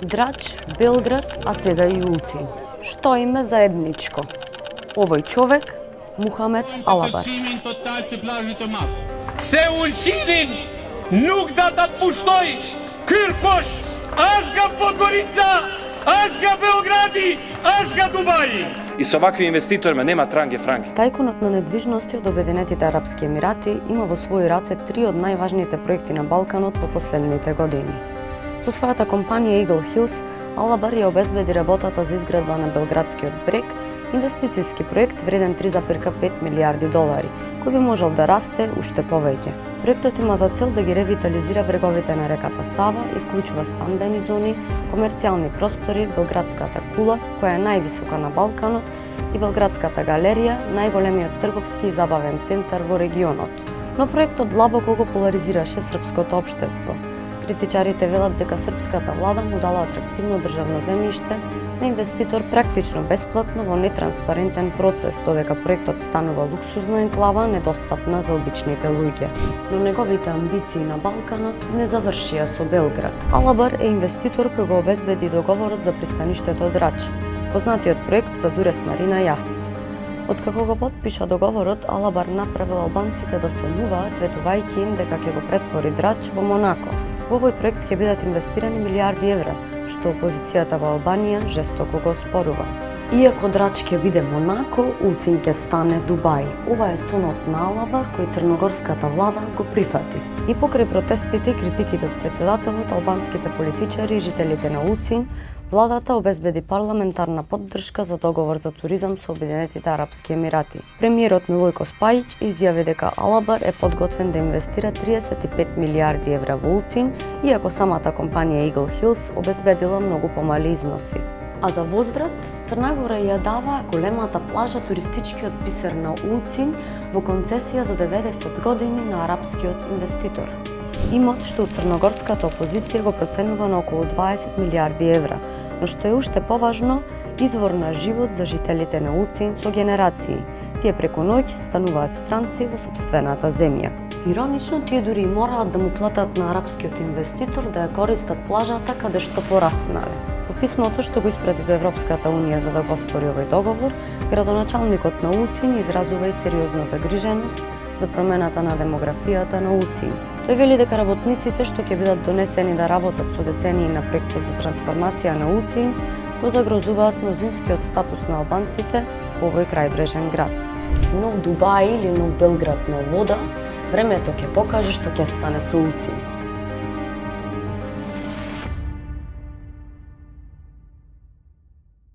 Драч, Белград, а сега и Улцин. Што им е заедничко? Овој човек, Мухамед Алабар. Se Ulçinin nuk da ta pushtoj Kyrkosh, as nga Podgorica, as nga Beogradi, as nga Dubaji. И со вакви инвеститорima нема транге франки. Тајкунот на недвижности од Обединетите арапски емирати има во своји раце три од најважните проекти на Балканот во последните години. Со својата компанија Eagle Hills, Алабар ја обезбеди работата за изградба на Белградскиот брег, инвестицијски проект вреден 3,5 милијарди долари, кој би можел да расте уште повеќе. Проектот има за цел да ги ревитализира бреговите на реката Сава и вклучува стамбени зони, комерцијални простори, Белградската кула, која е највисока на Балканот, и Белградската галерија, најголемиот трговски и забавен центар во регионот. Но проектот длабоко го поларизираше српското општество. Критичарите велат дека српската влада му дала атрактивно државно земјиште на инвеститор практично бесплатно во нетранспарентен процес, додека проектот станува луксузна енклава недостапна за обичните луѓе. Но неговите амбиции на Балканот не завршија со Белград. Алабар е инвеститор кој го обезбеди договорот за пристаништето Драч, познатиот проект за Дурес Марина Јахтс. Откако го потпиша договорот, Алабар направил албанците да сомнуваат, ветувајќи им дека ќе го претвори Драч во Монако. Во овој проект ќе бидат инвестирани милијарди евра, што опозицијата во Албанија жестоко го оспорува. Иако Драч ќе биде Монако, Улцин ќе стане Дубај. Ова е сонот на Алабар кој црногорската влада го прифати. И покрај протестите и критиките од председателот, албанските политичари и жителите на Улцин, владата обезбеди парламентарна поддршка за договор за туризам со Обединетите арапски емирати. Премиерот Милојко Спајич изјави дека Алабар е подготвен да инвестира 35 милијарди евра во Улцин, иако самата компанија Eagle Hills обезбедила многу помали износи. А за возврат, Црна Гора ја дава големата плажа туристичкиот бисер на Улцин во концесија за 90 години на арапскиот инвеститор. Имот што црногорската опозиција го проценува на околу 20 милијарди евра, но што е уште поважно, извор на живот за жителите на Улцин со генерации. Тие преку ноќ стануваат странци во сопствената земја. Иронично, тие дури мораат да му платат на арапскиот инвеститор да ја користат плажата каде што пораснале. По писмото што го испрати до Европската унија за да го оспори овој договор, градоначалникот на Улцин изразува и сериозна загриженост за промената на демографијата на Улцин. Тој вели дека работниците што ќе бидат донесени да работат со децении на проектот за трансформација на Улцин го загрозуваат мнозинскиот статус на албанците во овој крајбрежен град. Нов Дубај или нов Белград на вода, времето ќе покаже што ќе стане со Улцин.